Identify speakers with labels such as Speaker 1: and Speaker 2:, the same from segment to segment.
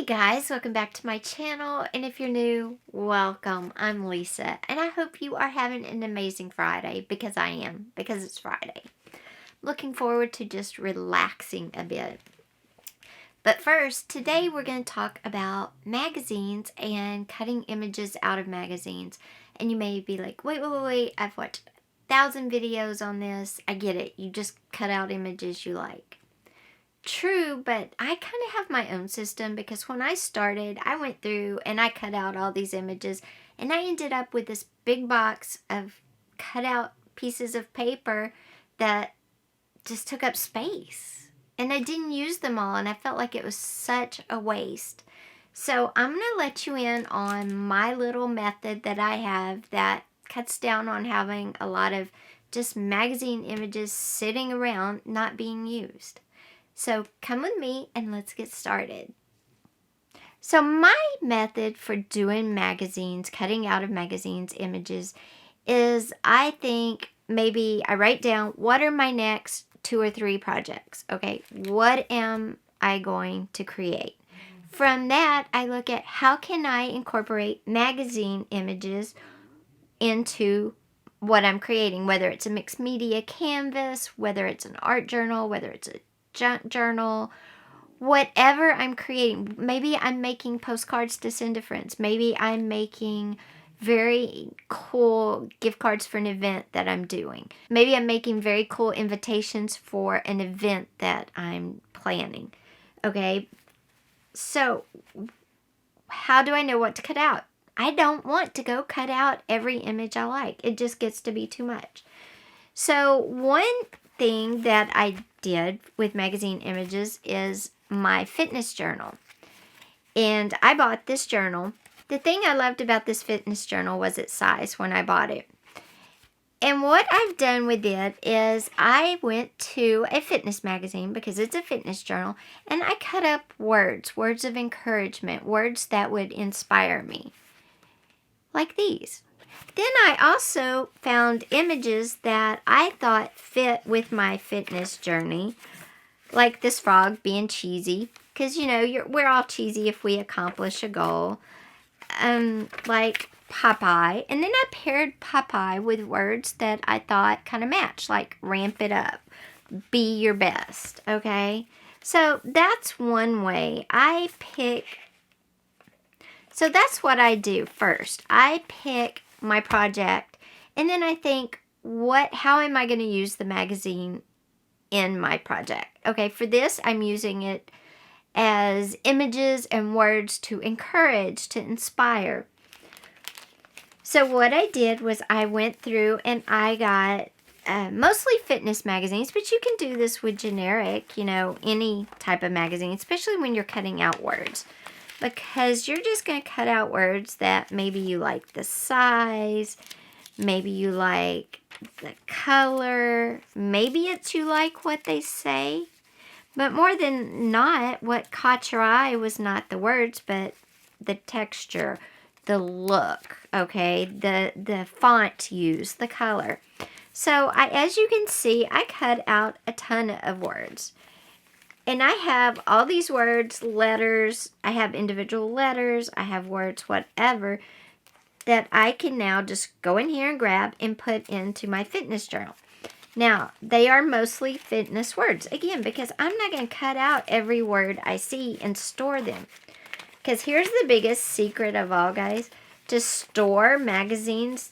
Speaker 1: Hey guys, welcome back to my channel, and if you're new, welcome. I'm Lisa, and I hope you are having an amazing Friday, because I am, because it's Friday. Looking forward to just relaxing a bit. But first, today we're going to talk about magazines and cutting images out of magazines. And you may be like, wait, I've watched 1,000 videos on this. I get it, you just cut out images you like. True, but I kind of have my own system because when I started, I went through and I cut out all these images and I ended up with this big box of cut out pieces of paper that just took up space. And I didn't use them all and I felt like it was such a waste. So I'm going to let you in on my little method that I have that cuts down on having a lot of just magazine images sitting around not being used. So come with me and let's get started. So my method for doing magazines, cutting out of magazines images, is I think maybe I write down what are my next 2 or 3 projects. Okay, what am I going to create? From that, I look at how can I incorporate magazine images into what I'm creating, whether it's a mixed media canvas, whether it's an art journal, whether it's a junk journal, whatever I'm creating. Maybe I'm making postcards to send to friends. Maybe I'm making very cool gift cards for an event that I'm doing. Maybe I'm making very cool invitations for an event that I'm planning. Okay, so how do I know what to cut out? I don't want to go cut out every image I like. It just gets to be too much. So one thing that I did with magazine images is my fitness journal. And I bought this journal. The thing I loved about this fitness journal was its size when I bought it. And what I've done with it is I went to a fitness magazine because it's a fitness journal, and I cut up words of encouragement, words that would inspire me, like these. Then I also found images that I thought fit with my fitness journey, like this frog being cheesy, because we're all cheesy if we accomplish a goal, like Popeye. And then I paired Popeye with words that I thought kind of matched, like ramp it up, be your best. Okay, so that's one way I pick. So that's what I do first. I pick my project, and then I think, how am I going to use the magazine in my project? Okay, for this, I'm using it as images and words to encourage, to inspire. So what I did was I went through and I got mostly fitness magazines, but you can do this with generic, any type of magazine, especially when you're cutting out words. Because you're just going to cut out words that maybe you like the size, maybe you like the color, maybe it's you like what they say. But more than not, what caught your eye was not the words, but the texture, the look, okay, the font used, the color. So as you can see, I cut out a ton of words. And I have all these words, letters, I have individual letters, I have words, whatever, that I can now just go in here and grab and put into my fitness journal. Now, they are mostly fitness words, again, because I'm not going to cut out every word I see and store them. Because here's the biggest secret of all, guys. To store magazines,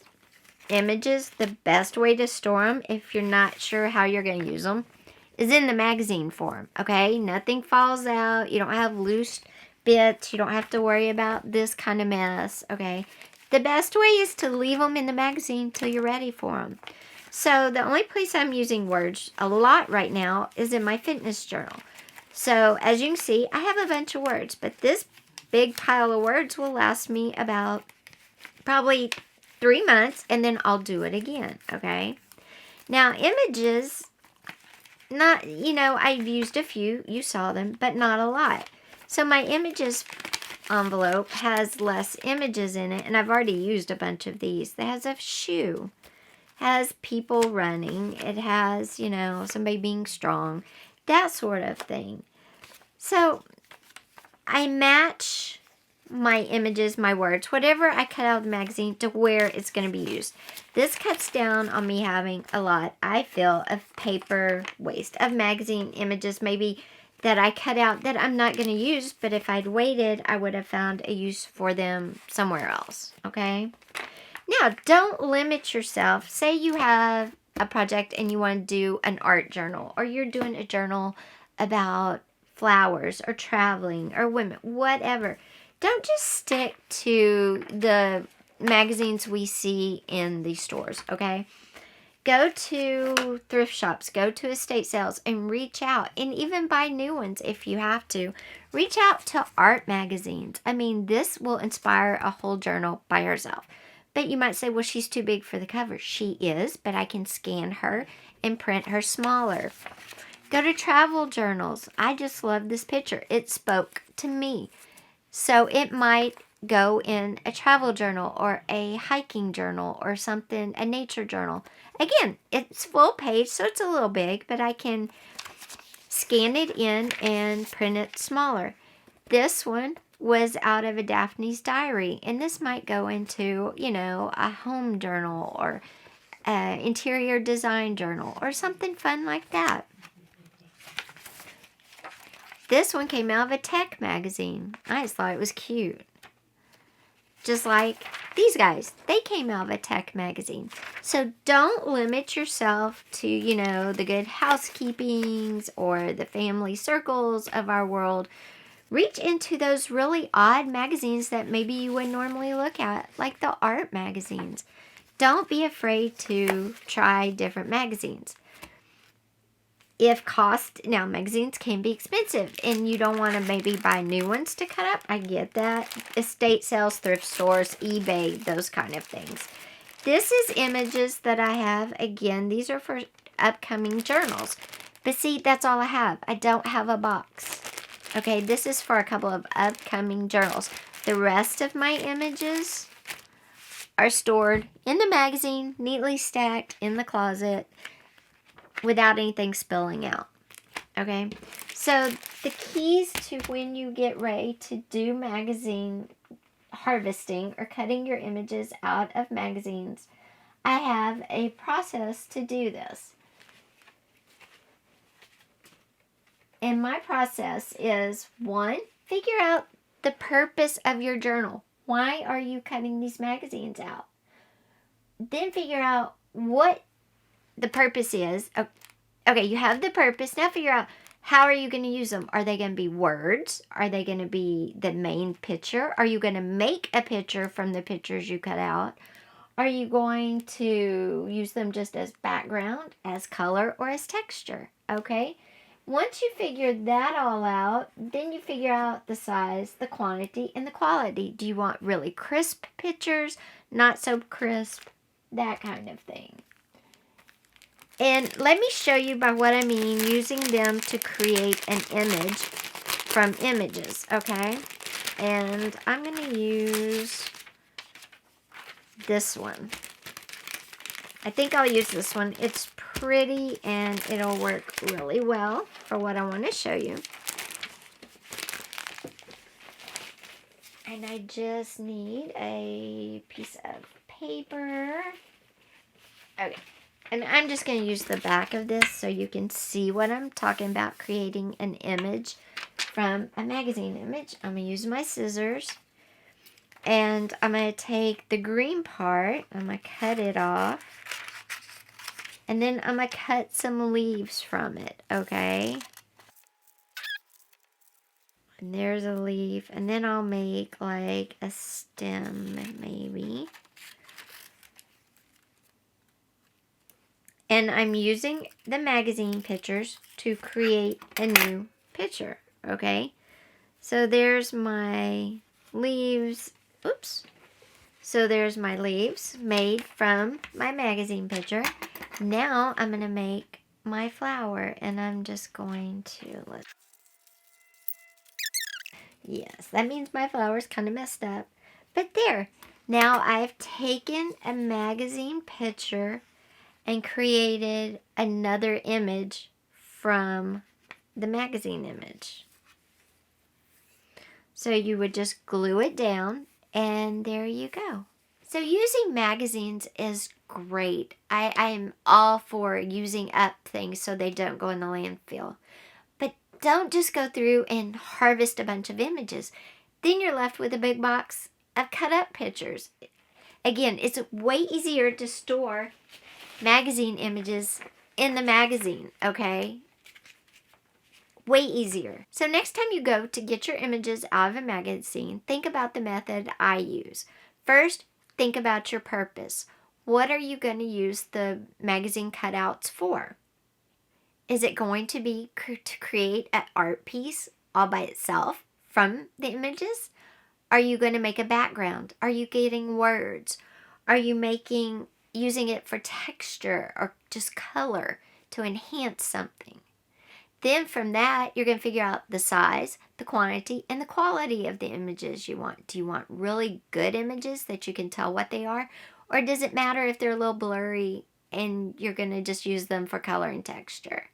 Speaker 1: images, the best way to store them, if you're not sure how you're going to use them, is in the magazine form, okay? Nothing falls out. You don't have loose bits. You don't have to worry about this kind of mess, okay? The best way is to leave them in the magazine till you're ready for them. So the only place I'm using words a lot right now is in my fitness journal. So as you can see, I have a bunch of words, but this big pile of words will last me about probably 3 months, and then I'll do it again, okay? Now, images, I've used a few, you saw them, but not a lot. So my images envelope has less images in it, and I've already used a bunch of these. It has a shoe, has people running, it has, somebody being strong, that sort of thing. So I match my images, my words, whatever I cut out of the magazine to where it's going to be used. This cuts down on me having a lot, I feel, of paper waste, of magazine images maybe that I cut out that I'm not going to use, but if I'd waited, I would have found a use for them somewhere else, okay? Now, don't limit yourself. Say you have a project and you want to do an art journal, or you're doing a journal about flowers or traveling or women, whatever. Don't just stick to the magazines we see in the stores, okay? Go to thrift shops, go to estate sales, and reach out, and even buy new ones if you have to. Reach out to art magazines. I mean, this will inspire a whole journal by herself. But you might say, well, she's too big for the cover. She is, but I can scan her and print her smaller. Go to travel journals. I just love this picture. It spoke to me. So it might go in a travel journal or a hiking journal or something, a nature journal. Again, it's full page, so it's a little big, but I can scan it in and print it smaller. This one was out of a Daphne's diary, and this might go into, a home journal or an interior design journal or something fun like that. This one came out of a tech magazine. I just thought it was cute. Just like these guys. They came out of a tech magazine. So don't limit yourself to, the Good Housekeepings or the Family Circles of our world. Reach into those really odd magazines that maybe you would normally look at, like the art magazines. Don't be afraid to try different magazines. Now magazines can be expensive and you don't want to maybe buy new ones to cut up. I get that. Estate sales, thrift stores, eBay, those kind of things. This is images that I have. Again, these are for upcoming journals. But see, that's all I have. I don't have a box. Okay, this is for a couple of upcoming journals. The rest of my images are stored in the magazine, neatly stacked in the closet, without anything spilling out. Okay, so the keys to when you get ready to do magazine harvesting or cutting your images out of magazines, I have a process to do this. And my process is, 1, figure out the purpose of your journal. Why are you cutting these magazines out? Then figure out what the purpose is. Okay, you have the purpose. Now figure out, how are you going to use them? Are they going to be words? Are they going to be the main picture? Are you going to make a picture from the pictures you cut out? Are you going to use them just as background, as color, or as texture? Okay? Once you figure that all out, then you figure out the size, the quantity, and the quality. Do you want really crisp pictures? Not so crisp? That kind of thing. And let me show you by what I mean using them to create an image from images, okay? And I'm going to use this one. I think I'll use this one. It's pretty and it'll work really well for what I want to show you. And I just need a piece of paper. Okay. And I'm just going to use the back of this so you can see what I'm talking about, creating an image from a magazine image. I'm going to use my scissors. And I'm going to take the green part. I'm going to cut it off. And then I'm going to cut some leaves from it, okay? And there's a leaf. And then I'll make like a stem, maybe. And I'm using the magazine pictures to create a new picture, okay? So there's my leaves. Oops. So there's my leaves made from my magazine picture. Now I'm going to make my flower, and I'm just going to Yes, that means my flower's kind of messed up. But there. Now I've taken a magazine picture and created another image from the magazine image. So you would just glue it down, and there you go. So using magazines is great. I am all for using up things so they don't go in the landfill. But don't just go through and harvest a bunch of images. Then you're left with a big box of cut up pictures. Again, it's way easier to store magazine images in the magazine, okay? Way easier. So next time you go to get your images out of a magazine, think about the method I use. First, think about your purpose. What are you going to use the magazine cutouts for? Is it going to be to create an art piece all by itself from the images? Are you going to make a background? Are you getting words? Are you using it for texture or just color to enhance something? Then from that, you're going to figure out the size, the quantity, and the quality of the images you want. Do you want really good images that you can tell what they are? Or does it matter if they're a little blurry and you're going to just use them for color and texture?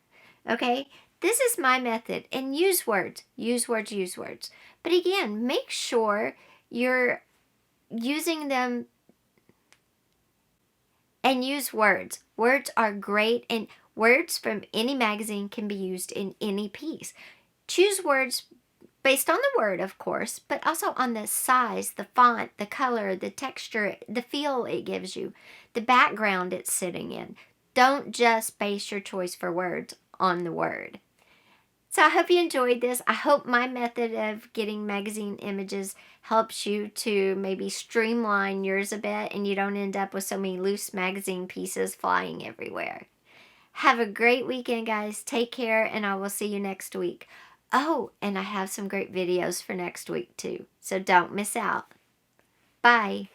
Speaker 1: Okay, this is my method. And use words, use words, use words. But again, make sure you're using them and use words. Words are great, and words from any magazine can be used in any piece. Choose words based on the word, of course, but also on the size, the font, the color, the texture, the feel it gives you, the background it's sitting in. Don't just base your choice for words on the word. So I hope you enjoyed this. I hope my method of getting magazine images helps you to maybe streamline yours a bit and you don't end up with so many loose magazine pieces flying everywhere. Have a great weekend, guys. Take care, and I will see you next week. Oh, and I have some great videos for next week, too. So don't miss out. Bye.